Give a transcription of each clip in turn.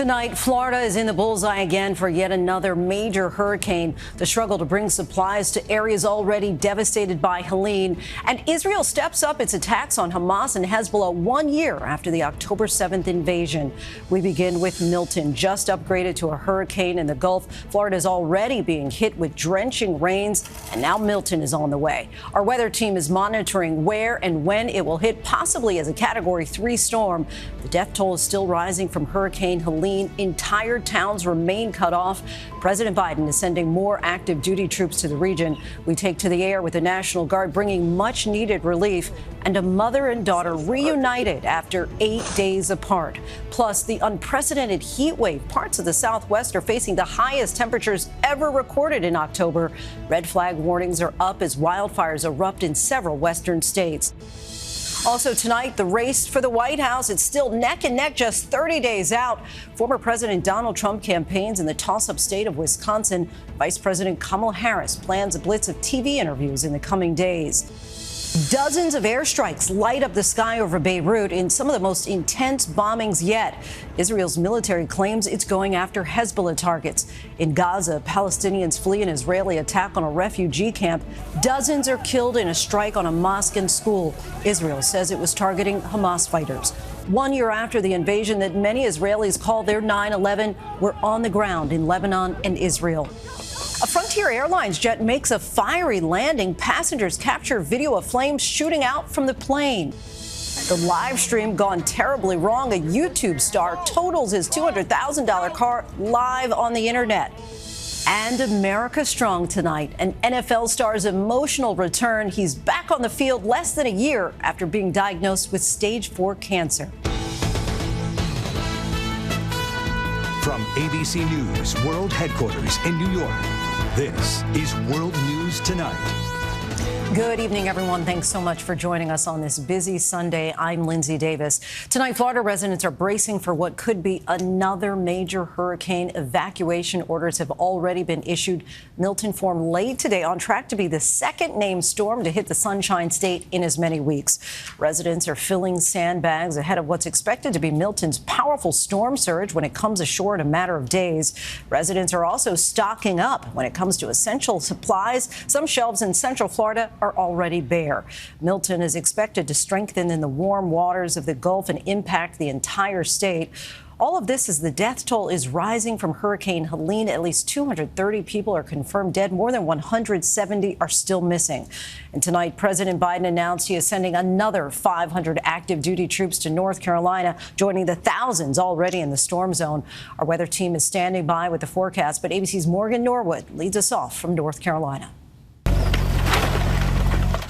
Tonight, Florida is in the bullseye again for yet another major hurricane. The struggle to bring supplies to areas already devastated by Helene. And Israel steps up its attacks on Hamas and Hezbollah 1 year after the October 7th invasion. We begin with Milton, just upgraded to a hurricane in the Gulf. Florida is already being hit with drenching rains, and now Milton is on the way. Our weather team is monitoring where and when it will hit, possibly as a Category 3 storm. The death toll is still rising from Hurricane Helene. Entire towns remain cut off. President Biden is sending more active duty troops to the region. We take to the air with the National Guard bringing much needed relief, and a mother and daughter reunited after 8 days apart. Plus, the unprecedented heat wave. Parts of the Southwest are facing the highest temperatures ever recorded in October. Red flag warnings are up as wildfires erupt in several western states. Also tonight, the race for the White House. It's still neck and neck just 30 days out. Former President Donald Trump campaigns in the toss-up state of Wisconsin. Vice President Kamala Harris plans a blitz of TV interviews in the coming days. Dozens of airstrikes light up the sky over Beirut in some of the most intense bombings yet. Israel's military claims it's going after Hezbollah targets. In Gaza, Palestinians flee an Israeli attack on a refugee camp. Dozens are killed in a strike on a mosque and school. Israel says it was targeting Hamas fighters. 1 year after the invasion that many Israelis call their 9/11, we're on the ground in Lebanon and Israel. A Frontier Airlines jet makes a fiery landing. Passengers capture video of flames shooting out from the plane. The live stream gone terribly wrong. A YouTube star totals his $200,000 car live on the internet. And America strong tonight. An NFL star's emotional return. He's back on the field less than a year after being diagnosed with stage 4 cancer. From ABC News World Headquarters in New York, this is World News Tonight. Good evening, everyone. Thanks so much for joining us on this busy Sunday. I'm Lindsay Davis. Tonight, Florida residents are bracing for what could be another major hurricane. Evacuation orders have already been issued. Milton formed late today, on track to be the second named storm to hit the Sunshine State in as many weeks. Residents are filling sandbags ahead of what's expected to be Milton's powerful storm surge when it comes ashore in a matter of days. Residents are also stocking up when it comes to essential supplies. Some shelves in Central Florida are already bare. Milton is expected to strengthen in the warm waters of the Gulf and impact the entire state. All of this as the death toll is rising from Hurricane Helene. At least 230 people are confirmed dead. More than 170 are still missing. And tonight, President Biden announced he is sending another 500 active duty troops to North Carolina, joining the thousands already in the storm zone. Our weather team is standing by with the forecast, but ABC's Morgan Norwood leads us off from North Carolina.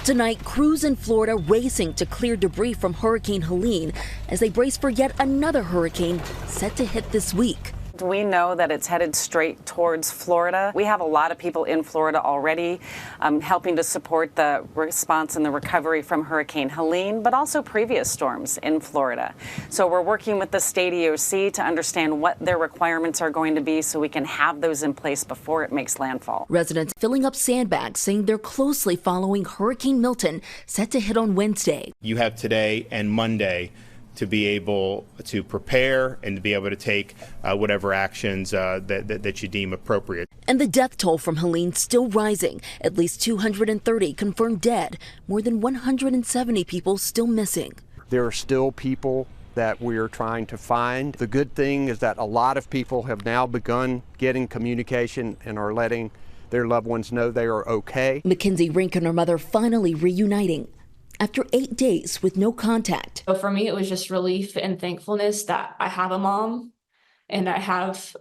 Tonight, crews in Florida racing to clear debris from Hurricane Helene as they brace for yet another hurricane set to hit this week. We know that it's headed straight towards Florida. We have a lot of people in Florida already helping to support the response and the recovery from Hurricane Helene, but also previous storms in Florida. So we're working with the state EOC to understand what their requirements are going to be so we can have those in place before it makes landfall. Residents filling up sandbags saying they're closely following Hurricane Milton set to hit on Wednesday. You have today and Monday to be able to prepare and to be able to take whatever actions that you deem appropriate. And the death toll from Helene still rising. At least 230 confirmed dead, more than 170 people still missing. There are still people that we're trying to find. The good thing is that a lot of people have now begun getting communication and are letting their loved ones know they are okay. Mackenzie Rink and her mother finally reuniting after 8 days with no contact. So for me, it was just relief and thankfulness that I have a mom and I have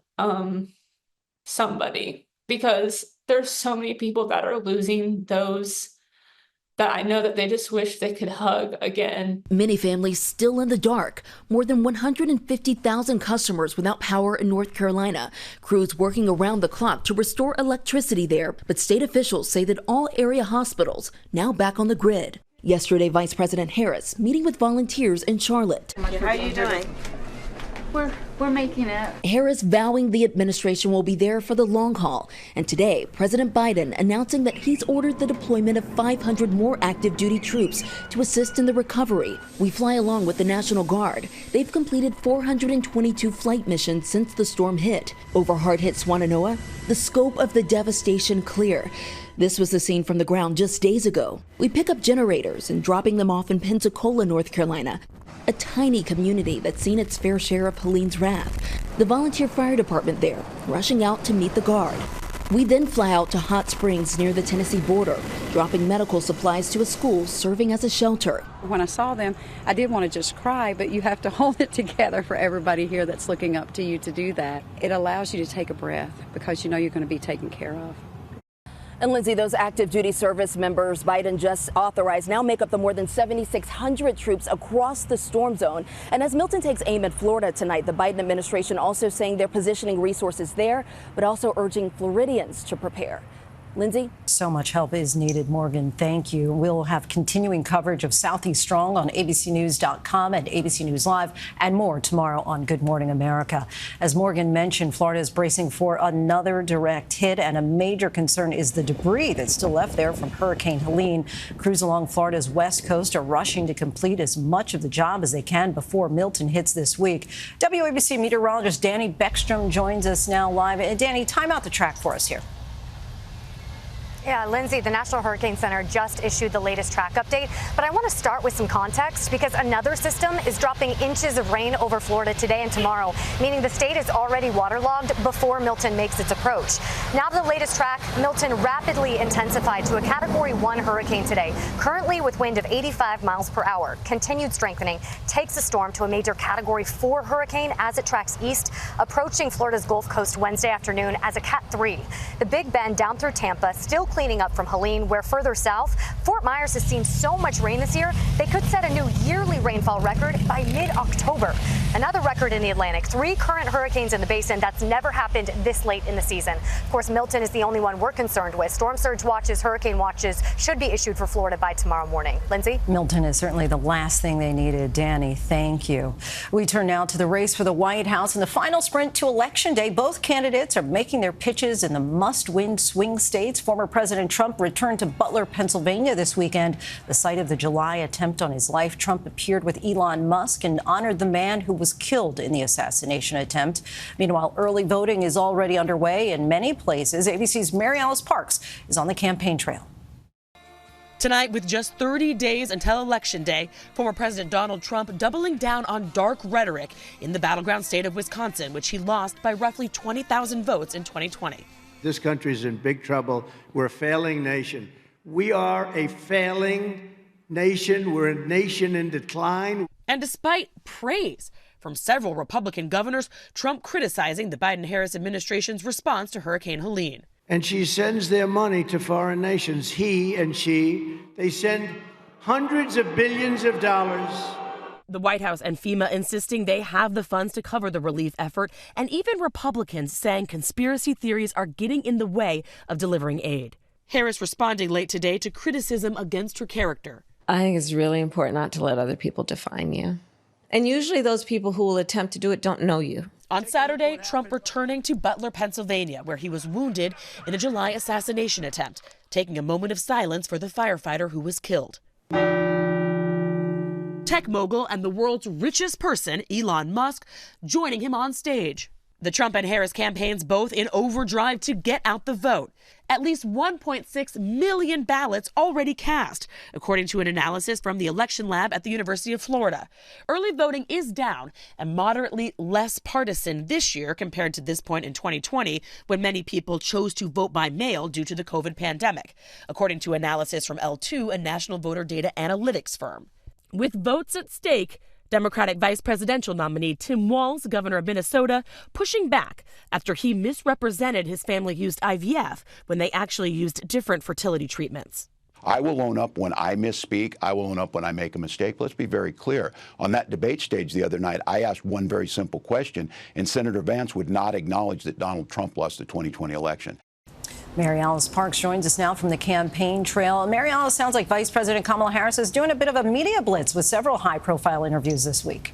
somebody, because there's so many people that are losing those that I know that they just wish they could hug again. Many families still in the dark. More than 150,000 customers without power in North Carolina. Crews working around the clock to restore electricity there. But state officials say that all area hospitals now back on the grid. Yesterday, Vice President Harris meeting with volunteers in Charlotte. How are you doing? We're making it. Harris vowing the administration will be there for the long haul. And today, President Biden announcing that he's ordered the deployment of 500 more active duty troops to assist in the recovery. We fly along with the National Guard. They've completed 422 flight missions since the storm hit. Over hard-hit Swannanoa, the scope of the devastation clear. This was the scene from the ground just days ago. We pick up generators and dropping them off in Pensacola, North Carolina, a tiny community that's seen its fair share of Helene's wrath. The volunteer fire department there, rushing out to meet the guard. We then fly out to Hot Springs near the Tennessee border, dropping medical supplies to a school serving as a shelter. When I saw them, I did want to just cry, but you have to hold it together for everybody here that's looking up to you to do that. It allows you to take a breath because you know you're going to be taken care of. And Lindsay, those active duty service members Biden just authorized now make up the more than 7,600 troops across the storm zone. And as Milton takes aim at Florida tonight, the Biden administration also saying they're positioning resources there, but also urging Floridians to prepare. Lindsay? So much help is needed, Morgan. Thank you. We'll have continuing coverage of Southeast Strong on abcnews.com and ABC News Live and more tomorrow on Good Morning America. As Morgan mentioned, Florida is bracing for another direct hit, and a major concern is the debris that's still left there from Hurricane Helene. Crews along Florida's west coast are rushing to complete as much of the job as they can before Milton hits this week. WABC meteorologist Danny Beckstrom joins us now live. And Danny, time out the track for us here. Yeah, Lindsay, the National Hurricane Center just issued the latest track update, but I want to start with some context because another system is dropping inches of rain over Florida today and tomorrow, meaning the state is already waterlogged before Milton makes its approach. Now to the latest track, Milton rapidly intensified to a Category 1 hurricane today, currently with wind of 85 miles per hour. Continued strengthening takes the storm to a major Category 4 hurricane as it tracks east, approaching Florida's Gulf Coast Wednesday afternoon as a Cat 3. The Big Bend down through Tampa still cleaning up from Helene, where further south, Fort Myers has seen so much rain this year, they could set a new yearly rainfall record by mid-October. Another record in the Atlantic, 3 current hurricanes in the basin. That's never happened this late in the season. Of course, Milton is the only one we're concerned with. Storm surge watches, hurricane watches should be issued for Florida by tomorrow morning. Lindsay? Milton is certainly the last thing they needed. Danny, thank you. We turn now to the race for the White House and the final sprint to Election Day. Both candidates are making their pitches in the must-win swing states. Former President Trump returned to Butler, Pennsylvania this weekend, the site of the July attempt on his life. Trump appeared with Elon Musk and honored the man who was killed in the assassination attempt. Meanwhile, early voting is already underway in many places. ABC's MaryAlice Parks is on the campaign trail. Tonight, with just 30 days until Election Day, former President Donald Trump doubling down on dark rhetoric in the battleground state of Wisconsin, which he lost by roughly 20,000 votes in 2020. This country's in big trouble. We're a failing nation. We are a failing nation. We're a nation in decline. And despite praise from several Republican governors, Trump criticizing the Biden-Harris administration's response to Hurricane Helene. And she sends their money to foreign nations. He and she, they send hundreds of billions of dollars. The White House and FEMA insisting they have the funds to cover the relief effort, and even Republicans saying conspiracy theories are getting in the way of delivering aid. Harris responding late today to criticism against her character. I think it's really important not to let other people define you. And usually those people who will attempt to do it don't know you. On Saturday, Trump returning to Butler, Pennsylvania, where he was wounded in a July assassination attempt, taking a moment of silence for the firefighter who was killed. Tech mogul and the world's richest person, Elon Musk, joining him on stage. The Trump and Harris campaigns both in overdrive to get out the vote. At least 1.6 million ballots already cast, according to an analysis from the election lab at the University of Florida. Early voting is down and moderately less partisan this year compared to this point in 2020, when many people chose to vote by mail due to the COVID pandemic, according to analysis from L2, a national voter data analytics firm. With votes at stake, Democratic vice presidential nominee Tim Walz, governor of Minnesota, pushing back after he misrepresented his family used IVF when they actually used different fertility treatments. I will own up when I misspeak. I will own up when I make a mistake. Let's be very clear. On that debate stage the other night, I asked one very simple question, and Senator Vance would not acknowledge that Donald Trump lost the 2020 election. MaryAlice Parks joins us now from the campaign trail. MaryAlice, sounds like Vice President Kamala Harris is doing a bit of a media blitz with several high-profile interviews this week.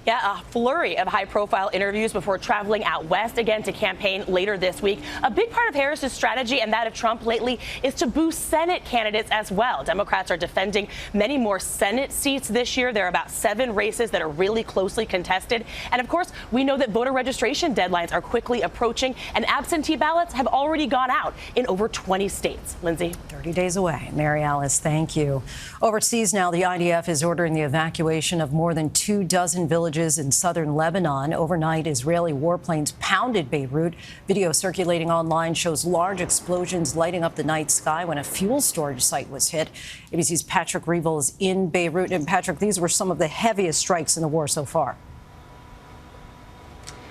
Yeah, a flurry of high-profile interviews before traveling out west again to campaign later this week. A big part of Harris's strategy and that of Trump lately is to boost Senate candidates as well. Democrats are defending many more Senate seats this year. There are about 7 races that are really closely contested. And of course, we know that voter registration deadlines are quickly approaching, and absentee ballots have already gone out in over 20 states. Lindsay. 30 days away. MaryAlice, thank you. Overseas now, the IDF is ordering the evacuation of more than 24 villages in southern Lebanon. Overnight, Israeli warplanes pounded Beirut. Video circulating online shows large explosions lighting up the night sky when a fuel storage site was hit. ABC's Patrick Reevell is in Beirut. And Patrick, these were some of the heaviest strikes in the war so far.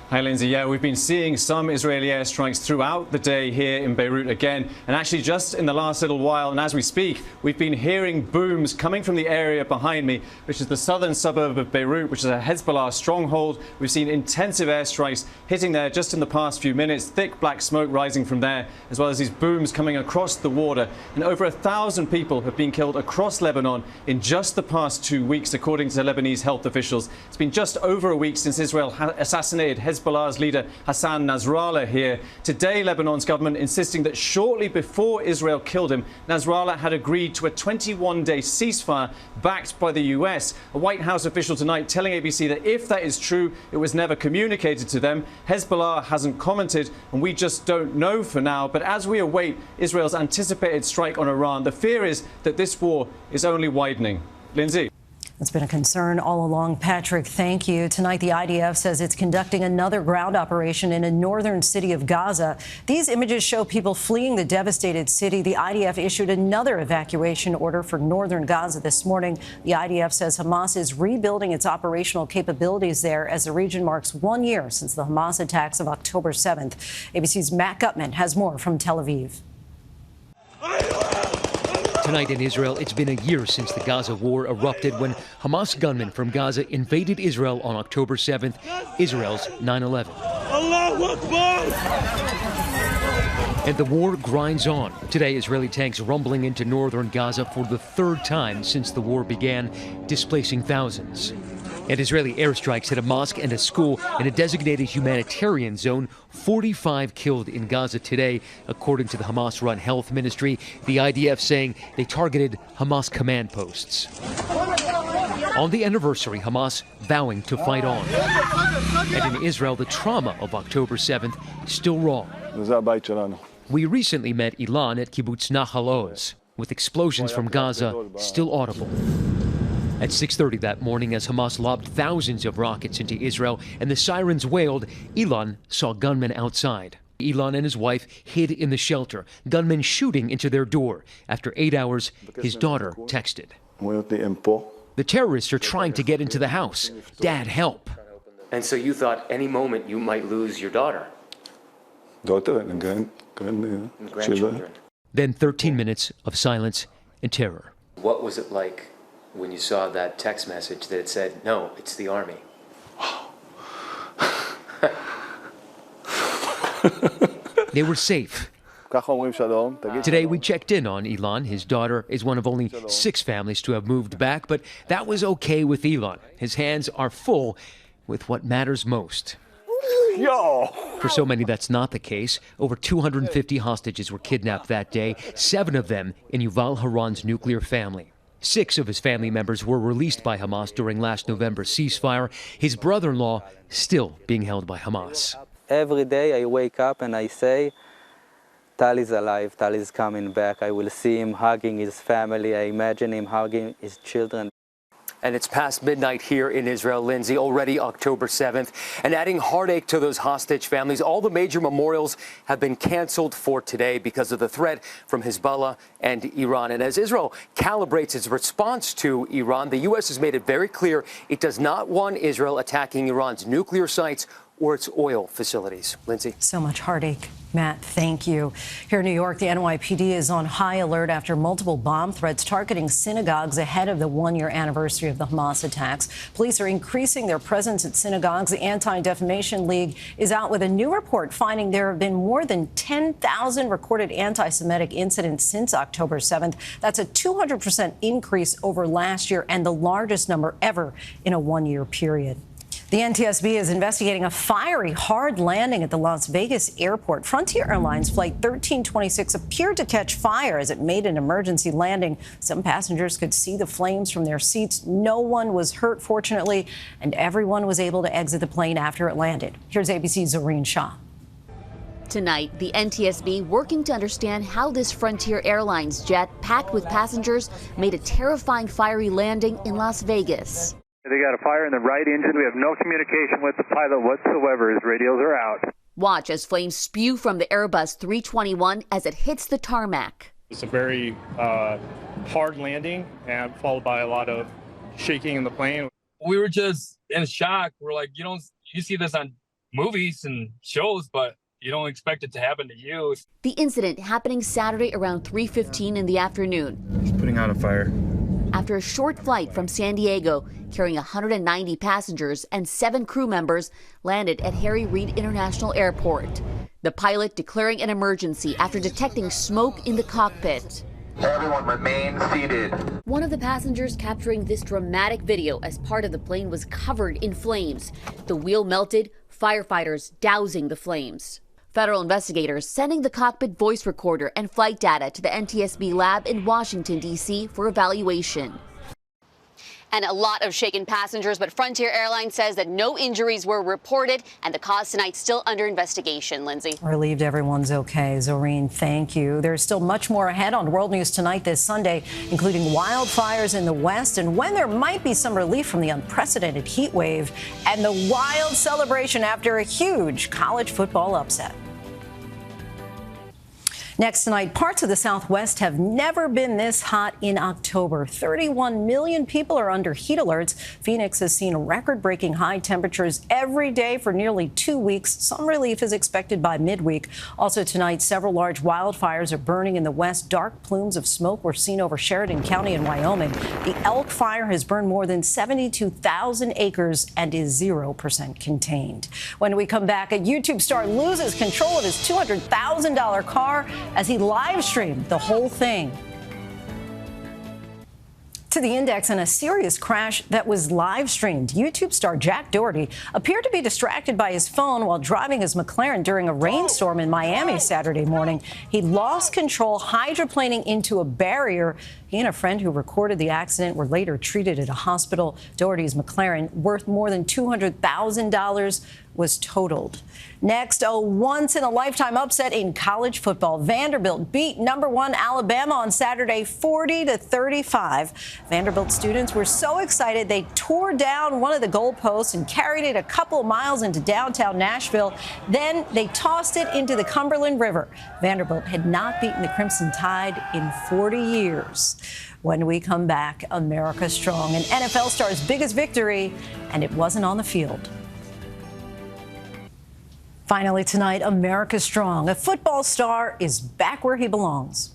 Hi, Lindsay. Yeah, we've been seeing some Israeli airstrikes throughout the day here in Beirut again. And actually, just in the last little while, and as we speak, we've been hearing booms coming from the area behind me, which is the southern suburb of Beirut, which is a Hezbollah stronghold. We've seen intensive airstrikes hitting there just in the past few minutes, thick black smoke rising from there, as well as these booms coming across the water. And over 1,000 people have been killed across Lebanon in just the past 2 weeks, according to Lebanese health officials. It's been just over a week since Israel assassinated Hezbollah's leader Hassan Nasrallah here. Today, Lebanon's government insisting that shortly before Israel killed him, Nasrallah had agreed to a 21-day ceasefire backed by the US. A White House official tonight telling ABC that if that is true, it was never communicated to them. Hezbollah hasn't commented, and we just don't know for now. But as we await Israel's anticipated strike on Iran, the fear is that this war is only widening. Lindsay. It's been a concern all along. Patrick, thank you. Tonight, the IDF says it's conducting another ground operation in a northern city of Gaza. These images show people fleeing the devastated city. The IDF issued another evacuation order for northern Gaza this morning. The IDF says Hamas is rebuilding its operational capabilities there as the region marks 1 year since the Hamas attacks of October 7th. ABC's Matt Gutman has more from Tel Aviv. Tonight in Israel, it's been a year since the Gaza war erupted when Hamas gunmen from Gaza invaded Israel on October 7th, Israel's 9/11. And the war grinds on. Today, Israeli tanks rumbling into northern Gaza for the 3rd time since the war began, displacing thousands. And Israeli airstrikes hit a mosque and a school in a designated humanitarian zone. 45 killed in Gaza today, according to the Hamas-run health ministry. The IDF saying they targeted Hamas command posts. On the anniversary, Hamas vowing to fight on. And in Israel, the trauma of October 7th still raw. We recently met Ilan at Kibbutz Nahal Oz, with explosions from Gaza still audible. At 6:30 that morning, as Hamas lobbed thousands of rockets into Israel and the sirens wailed, Ilan saw gunmen outside. Ilan and his wife hid in the shelter, gunmen shooting into their door. After 8 hours, his daughter texted. The terrorists are trying to get into the house. Dad, help. And so you thought any moment you might lose your daughter? And grandchildren. Then 13 minutes of silence and terror. What was it like when you saw that text message that said, no, it's the army? They were safe. Today we checked in on Ilan. His daughter is one of only 6 families to have moved back, but that was okay with Ilan. His hands are full with what matters most. For so many, that's not the case. Over 250 hostages were kidnapped that day, 7 of them in Yuval Haran's nuclear family. 6 of his family members were released by Hamas during last November's ceasefire. His brother-in-law still being held by Hamas. Every day I wake up and I say, Tal is alive, Tal is coming back. I will see him hugging his family. I imagine him hugging his children. And it's past midnight here in Israel, Lindsay, already October 7th. And adding heartache to those hostage families, all the major memorials have been canceled for today because of the threat from Hezbollah and Iran. And as Israel calibrates its response to Iran, the U.S. has made it very clear it does not want Israel attacking Iran's nuclear sites or its oil facilities. Lindsay. So much heartache. Matt, thank you. Here in New York, the NYPD is on high alert after multiple bomb threats targeting synagogues ahead of the 1-year anniversary of the Hamas attacks. Police are increasing their presence at synagogues. The Anti-Defamation League is out with a new report finding there have been more than 10,000 recorded anti-Semitic incidents since October 7th. That's a 200% increase over last year and the largest number ever in a 1-year period. The NTSB is investigating a fiery hard landing at the Las Vegas airport. Frontier Airlines Flight 1326 appeared to catch fire as it made an emergency landing. Some passengers could see the flames from their seats. No one was hurt, fortunately, and everyone was able to exit the plane after it landed. Here's ABC's Zoreen Shah. Tonight, the NTSB working to understand how this Frontier Airlines jet, packed with passengers, made a terrifying fiery landing in Las Vegas. They got a fire in the right engine. We have no communication with the pilot whatsoever. His radios are out. Watch as flames spew from the Airbus 321 as it hits the tarmac. It's a very hard landing and followed by a lot of shaking in the plane. We were just in shock. We're like, you see this on movies and shows, but you don't expect it to happen to you. The incident happening Saturday around 3:15 in the afternoon. Just putting out a fire. After a short flight from San Diego, carrying 190 passengers and 7 crew members, landed at Harry Reid International Airport. The pilot declaring an emergency after detecting smoke in the cockpit. Everyone remain seated. One of the passengers capturing this dramatic video as part of the plane was covered in flames. The wheel melted, firefighters dousing the flames. Federal investigators sending the cockpit voice recorder and flight data to the NTSB lab in Washington, D.C. for evaluation. And a lot of shaken passengers, but Frontier Airlines says that no injuries were reported and the cause tonight still under investigation. Lindsay. Relieved everyone's okay. Zoreen, thank you. There's still much more ahead on World News Tonight this Sunday, including wildfires in the West and when there might be some relief from the unprecedented heat wave and the wild celebration after a huge college football upset. Next tonight, parts of the Southwest have never been this hot in October. 31 million people are under heat alerts. Phoenix has seen record-breaking high temperatures every day for nearly 2 weeks. Some relief is expected by midweek. Also tonight, several large wildfires are burning in the West. Dark plumes of smoke were seen over Sheridan County in Wyoming. The Elk Fire has burned more than 72,000 acres and is 0% contained. When we come back, a YouTube star loses control of his $200,000 car as he live streamed the whole thing. To the index in a serious crash that was live streamed. YouTube star Jack Doherty appeared to be distracted by his phone while driving his McLaren during a rainstorm in Miami Saturday morning. He lost control, hydroplaning into a barrier. He and a friend who recorded the accident were later treated at a hospital. Doherty's McLaren, worth more than $200,000, was totaled. Next, a once-in-a-lifetime upset in college football. Vanderbilt beat #1 Alabama on Saturday 40-35. Vanderbilt students were so excited they tore down one of the goalposts and carried it a couple of miles into downtown Nashville. Then they tossed it into the Cumberland River. Vanderbilt had not beaten the Crimson Tide in 40 years. When we come back, America strong, an NFL star's biggest victory, and it wasn't on the field. Finally tonight, America strong. A football star is back where he belongs.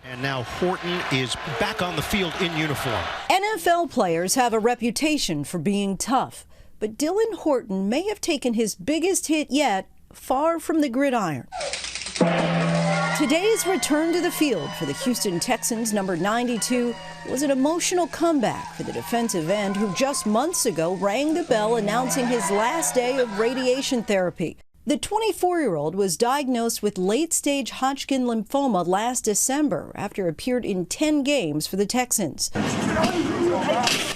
And now Horton is back on the field in uniform. NFL players have a reputation for being tough, but Dylan Horton may have taken his biggest hit yet far from the gridiron. Today's return to the field for the Houston Texans, number 92, was an emotional comeback for the defensive end who just months ago rang the bell announcing his last day of radiation therapy. The 24-year-old was diagnosed with late-stage Hodgkin lymphoma last December after appeared in 10 games for the Texans.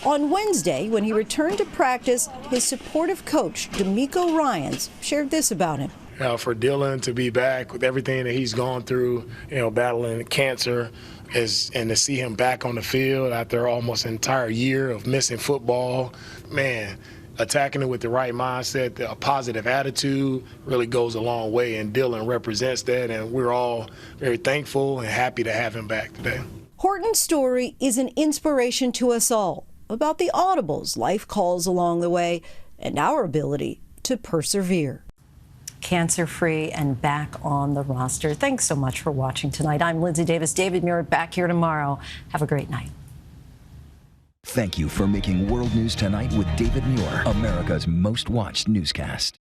On Wednesday, when he returned to practice, his supportive coach, D'Amico Ryans, shared this about him. For Dylan to be back with everything that he's gone through, battling cancer, and to see him back on the field after almost an entire year of missing football, man, attacking it with the right mindset, a positive attitude really goes a long way, and Dylan represents that, and we're all very thankful and happy to have him back today. Horton's story is an inspiration to us all about the audibles life calls along the way and our ability to persevere. Cancer-free and back on the roster. Thanks so much for watching tonight. I'm Lindsay Davis. David Muir back here tomorrow. Have a great night. Thank you for making World News Tonight with David Muir America's most watched newscast.